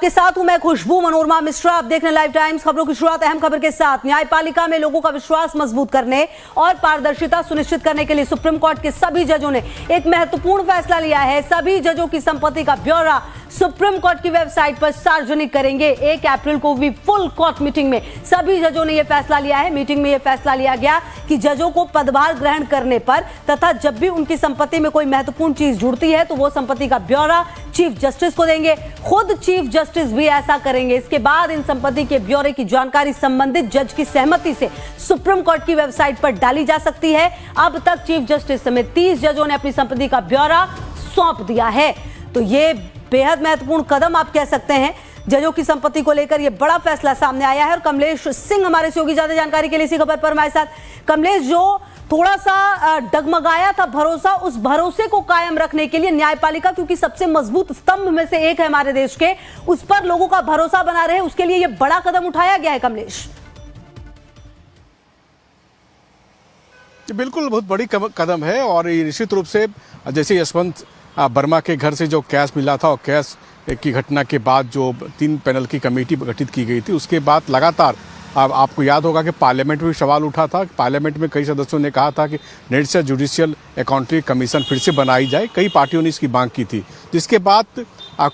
आपके साथ हूं मैं खुशबू मनोरमा मिश्रा। आप देख रहे हैं लाइव टाइम्स। खबरों की शुरुआत अहम खबर के साथ। न्यायपालिका में लोगों का विश्वास मजबूत करने और पारदर्शिता सुनिश्चित करने के लिए सुप्रीम कोर्ट के सभी जजों ने एक महत्वपूर्ण फैसला लिया है। सभी जजों की संपत्ति का ब्यौरा सुप्रीम कोर्ट की वेबसाइट पर सार्वजनिक करेंगे। 1 अप्रैल को हुई फुल कोर्ट मीटिंग में सभी जजों ने यह फैसला लिया है। मीटिंग में यह फैसला लिया गया कि जजों को पदभार ग्रहण करने पर तथा जब भी उनकी संपत्ति में कोई महत्वपूर्ण चीज जुड़ती है तो वो संपत्ति का ब्यौरा चीफ जस्टिस को देंगे। खुद चीफ जस्टिस भी ऐसा करेंगे। इसके बाद इन संपत्ति के ब्यौरे की जानकारी संबंधित जज की सहमति से सुप्रीम कोर्ट की वेबसाइट पर डाली जा सकती है। अब तक चीफ जस्टिस समेत 30 जजों ने अपनी संपत्ति का ब्यौरा सौंप दिया है। तो ये बेहद महत्वपूर्ण कदम आप कह सकते हैं। जजों की संपत्ति को लेकर यह बड़ा फैसला सामने आया है और कमलेश सिंह हमारे सहयोगी ज्यादा जानकारी के लिए इसी खबर पर हमारे साथ। कमलेश, जो थोड़ा सा डगमगाया था भरोसा, उस भरोसे को कायम रखने के लिए न्यायपालिका, क्योंकि सबसे मजबूत स्तंभ में से एक है हमारे देश के, उस पर लोगों का भरोसा बना रहे, उसके लिए यह बड़ा कदम उठाया गया है। कमलेश, बिल्कुल बहुत बड़ी कदम है और निश्चित रूप से जैसे यशवंत वर्मा के घर से जो कैश मिला था और कैश की घटना के बाद जो 3 पैनल की कमेटी गठित की गई थी, उसके बाद लगातार आपको याद होगा कि पार्लियामेंट में भी सवाल उठा था। पार्लियामेंट में कई सदस्यों ने कहा था कि नेट से जुडिशियल अकाउंटिंग कमीशन फिर से बनाई जाए। कई पार्टियों ने इसकी मांग की थी, जिसके बाद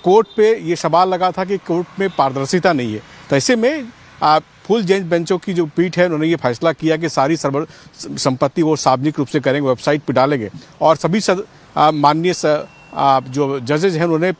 कोर्ट पे ये सवाल लगा था कि कोर्ट में पारदर्शिता नहीं है। तो ऐसे में फुल बेंच बेंचों की जो पीठ है, उन्होंने ये फैसला किया कि सारी संपत्ति वो सार्वजनिक रूप से करेंगे, वेबसाइट पर डालेंगे और सभी माननीय जो जजेज हैं उन्होंने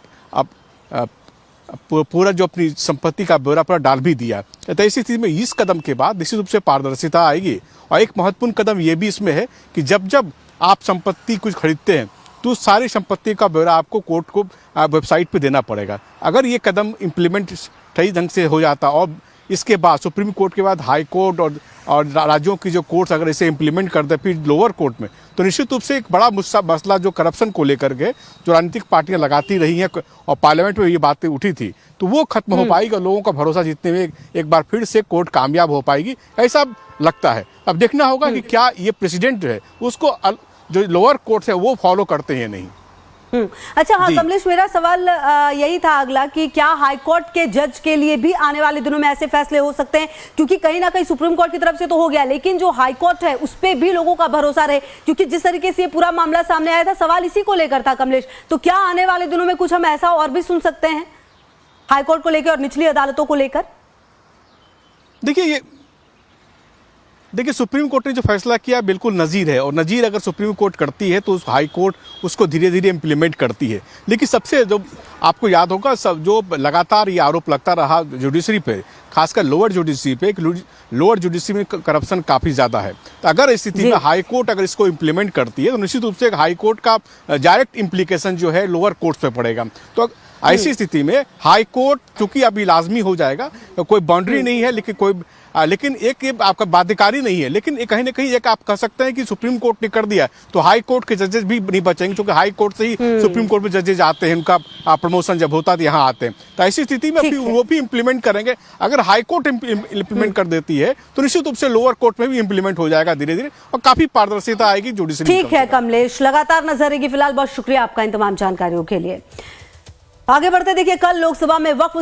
पूरा जो अपनी संपत्ति का ब्यौरा पूरा डाल भी दिया। तो ऐसी स्थिति में इस कदम के बाद निश्चित रूप से पारदर्शिता आएगी। और एक महत्वपूर्ण कदम ये भी इसमें है कि जब जब आप संपत्ति कुछ खरीदते हैं तो सारी संपत्ति का ब्यौरा आपको कोर्ट को वेबसाइट पे देना पड़ेगा। अगर ये कदम इम्प्लीमेंट सही ढंग से हो जाता और इसके बाद सुप्रीम कोर्ट के बाद हाई कोर्ट और राज्यों की जो कोर्ट्स अगर इसे इम्प्लीमेंट कर दे फिर लोअर कोर्ट में, तो निश्चित रूप से एक बड़ा मसला जो करप्शन को लेकर के जो राजनीतिक पार्टियां लगाती रही हैं और पार्लियामेंट में ये बातें उठी थी, तो वो खत्म हो पाएगी और लोगों का भरोसा जीतने में एक बार फिर से कोर्ट कामयाब हो पाएगी, ऐसा लगता है। अब देखना होगा कि क्या ये प्रेसिडेंट जो है उसको जो लोअर कोर्ट है वो फॉलो करते हैं नहीं। अच्छा, हाँ कमलेश, मेरा सवाल यही था अगला कि क्या हाईकोर्ट के जज के लिए भी आने वाले दिनों में ऐसे फैसले हो सकते हैं, क्योंकि कहीं ना कहीं सुप्रीम कोर्ट की तरफ से तो हो गया, लेकिन जो हाईकोर्ट है उस पे भी लोगों का भरोसा रहे, क्योंकि जिस तरीके से ये पूरा मामला सामने आया था सवाल इसी को लेकर था। कमलेश, तो क्या आने वाले दिनों में कुछ हम ऐसा और भी सुन सकते हैं हाईकोर्ट को लेकर और निचली अदालतों को लेकर? देखिए सुप्रीम कोर्ट ने जो फैसला किया बिल्कुल नज़ीर है और नज़ीर अगर सुप्रीम कोर्ट करती है तो उस हाई कोर्ट उसको धीरे धीरे इम्प्लीमेंट करती है। लेकिन सबसे जो आपको याद होगा जो लगातार ये आरोप लगता रहा जुडिशरी पे, खासकर लोअर जुडिशरी पे, लोअर जुडिशरी में करप्शन काफ़ी ज़्यादा है। तो अगर इस स्थिति में हाई कोर्ट अगर इसको इम्प्लीमेंट करती है तो निश्चित रूप से हाई कोर्ट का डायरेक्ट इम्प्लीकेशन जो है लोअर कोर्ट पे पड़ेगा। तो ऐसी स्थिति में हाई कोर्ट चूंकि अभी लाजमी हो जाएगा, तो कोई बाउंड्री नहीं है लेकिन एक आपका बाध्यकारी नहीं है, लेकिन कहीं ना कहीं एक आप कह सकते हैं कि सुप्रीम कोर्ट ने कर दिया तो हाई कोर्ट के जजेस भी नहीं बचेंगे, क्योंकि हाई कोर्ट से ही सुप्रीम कोर्ट में जजेस आते हैं, उनका प्रमोशन जब होता है यहाँ आते हैं। तो ऐसी स्थिति में वो भी इम्प्लीमेंट करेंगे। अगर हाई कोर्ट इम्प्लीमेंट कर देती है तो निश्चित रूप से लोअर कोर्ट में भी इम्प्लीमेंट हो जाएगा धीरे धीरे और काफी पारदर्शिता आएगी जुडिशरी। ठीक है कमलेश, लगातार नजर रहेगी। फिलहाल बहुत शुक्रिया आपका इन तमाम जानकारियों के लिए। आगे बढ़ते देखिए, कल लोकसभा में वक्फ